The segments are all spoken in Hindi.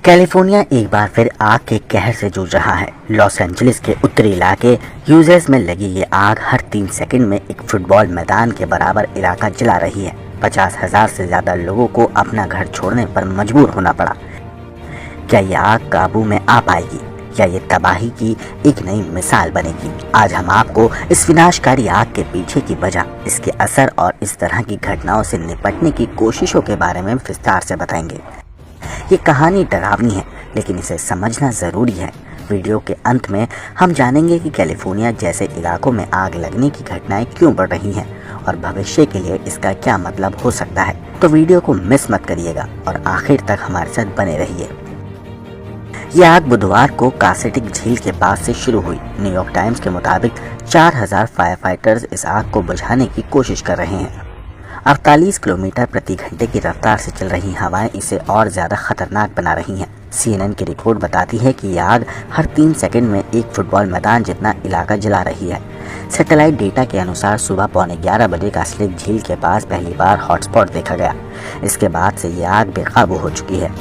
कैलिफोर्निया एक बार फिर आग के कहर से जूझ रहा है। लॉस एंजलिस के उत्तरी इलाके ह्यूजेस में लगी ये आग हर 3 सेकंड में एक फुटबॉल मैदान के बराबर इलाका जला रही है। 50,000 से ज्यादा लोगों को अपना घर छोड़ने पर मजबूर होना पड़ा। क्या ये आग काबू में आ पाएगी या ये तबाही की एक नई मिसाल बनेगी? आज हम आपको इस विनाशकारी आग के पीछे की वजह, इसके असर और इस तरह की घटनाओं से निपटने की कोशिशों के बारे में विस्तार से बताएंगे। ये कहानी डरावनी है, लेकिन इसे समझना ज़रूरी है। वीडियो के अंत में हम जानेंगे कि कैलिफोर्निया जैसे इलाकों में आग लगने की घटनाएं क्यों बढ़ रही हैं और भविष्य के लिए इसका क्या मतलब हो सकता है। तो वीडियो को मिस मत करिएगा और आखिर तक हमारे साथ बने रहिए। यह आग बुधवार को कासेटिक झील के पास से शुरू हुई। न्यूयॉर्क टाइम्स के मुताबिक 4,000 फायर फाइटर्स इस आग को बुझाने की कोशिश कर रहे हैं। 48 किलोमीटर प्रति घंटे की रफ्तार से चल रही हवाएं इसे और ज़्यादा खतरनाक बना रही हैं। CNN की रिपोर्ट बताती है कि यह आग हर 3 सेकंड में एक फुटबॉल मैदान जितना इलाका जला रही है। सैटेलाइट डेटा के अनुसार सुबह 11:15 बजे कासेटिक झील के पास पहली बार हॉटस्पॉट देखा गया। इसके बाद से यह आग बेकाबू हो चुकी है।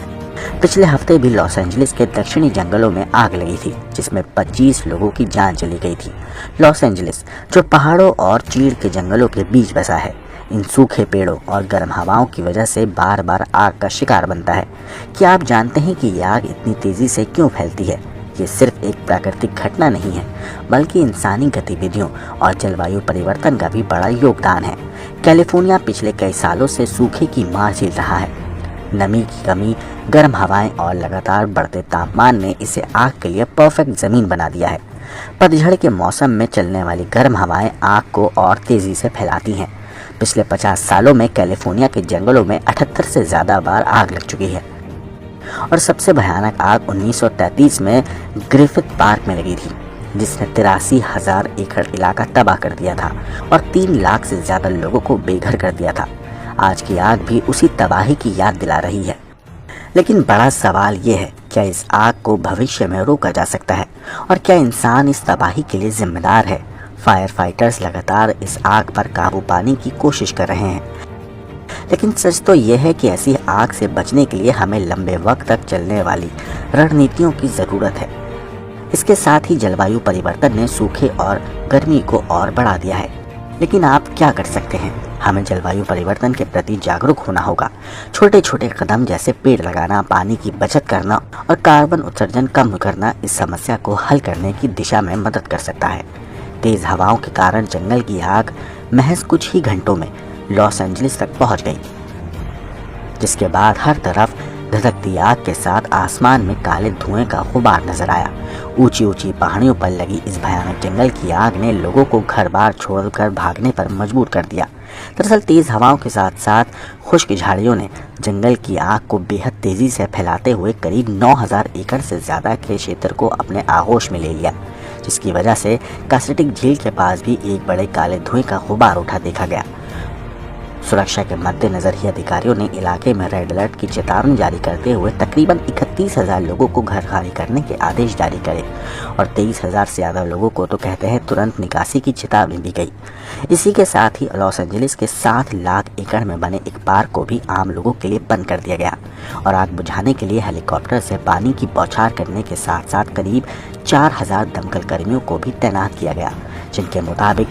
पिछले हफ्ते भी लॉस एंजलिस के दक्षिणी जंगलों में आग लगी थी, जिसमें 25 लोगों की जान चली गई थी। लॉस एंजलिस, जो पहाड़ों और चीड़ के जंगलों के बीच बसा है, इन सूखे पेड़ों और गर्म हवाओं की वजह से बार बार आग का शिकार बनता है। क्या आप जानते हैं कि यह आग इतनी तेजी से क्यों फैलती है? ये सिर्फ एक प्राकृतिक घटना नहीं है, बल्कि इंसानी गतिविधियों और जलवायु परिवर्तन का भी बड़ा योगदान है। कैलिफोर्निया पिछले कई सालों से सूखे की मार झेल रहा है। नमी की कमी, गर्म हवाएं और लगातार बढ़ते तापमान ने इसे आग के लिए परफेक्ट जमीन बना दिया है। पतझड़ के मौसम में चलने वाली गर्म हवाएं आग को और तेजी से फैलाती हैं। पिछले 50 सालों में कैलिफोर्निया के जंगलों में 78 से ज़्यादा बार आग लग चुकी है और सबसे भयानक आग 1933 में ग्रिफिथ पार्क में लगी थी, जिसने 83,000 एकड़ इलाका तबाह कर दिया था और 3 लाख से ज़्यादा लोगों को बेघर कर दिया था। आज की आग भी उसी तबाही की याद दिला रही है। लेकिन बड़ा सवाल ये है, क्या इस आग को भविष्य में रोका जा सकता है और क्या इंसान इस तबाही के लिए जिम्मेदार है? फायर फाइटर्स लगातार इस आग पर काबू पाने की कोशिश कर रहे हैं, लेकिन सच तो यह है कि ऐसी आग से बचने के लिए हमें लंबे वक्त तक चलने वाली रणनीतियों की ज़रूरत है। इसके साथ ही जलवायु परिवर्तन ने सूखे और गर्मी को और बढ़ा दिया है। लेकिन आप क्या कर सकते हैं? हमें जलवायु परिवर्तन के प्रति जागरूक होना होगा। छोटे छोटे कदम जैसे पेड़ लगाना, पानी की बचत करना और कार्बन उत्सर्जन कम करना इस समस्या को हल करने की दिशा में मदद कर सकता है। तेज हवाओं के कारण जंगल की आग महज कुछ ही घंटों में लॉस एंजलिस तक पहुंच गई, जिसके बाद हर तरफ धधकती आग के साथ आसमान में काले धुएं का गुबार नजर आया। ऊंची ऊंची पहाड़ियों पर लगी इस भयानक जंगल की आग ने लोगों को घर बार छोड़कर भागने पर मजबूर कर दिया। दरअसल तेज हवाओं के साथ साथ खुश्क झाड़ियों ने जंगल की आग को बेहद तेजी से फैलाते हुए करीब 9,000 एकड़ से ज्यादा के क्षेत्र को अपने आगोश में ले लिया, जिसकी वजह से कासेटिक झील के पास भी एक बड़े काले धुएं का गुबार उठा देखा गया। सुरक्षा के मद्देनजर ही अधिकारियों ने इलाके में रेड अलर्ट की चेतावनी जारी करते हुए तकरीबन 31,000 लोगों को घर खाली करने के आदेश जारी करे और 23,000 से ज़्यादा लोगों को तो कहते हैं तुरंत निकासी की चेतावनी दी गई। इसी के साथ ही लॉस एंजलिस के 7 लाख एकड़ में बने एक पार्क को भी आम लोगों के लिए बंद कर दिया गया और आग बुझाने के लिए हेलीकॉप्टर से पानी की बौछार करने के साथ साथ करीब 4,000 दमकल कर्मियों को भी तैनात किया गया, जिनके मुताबिक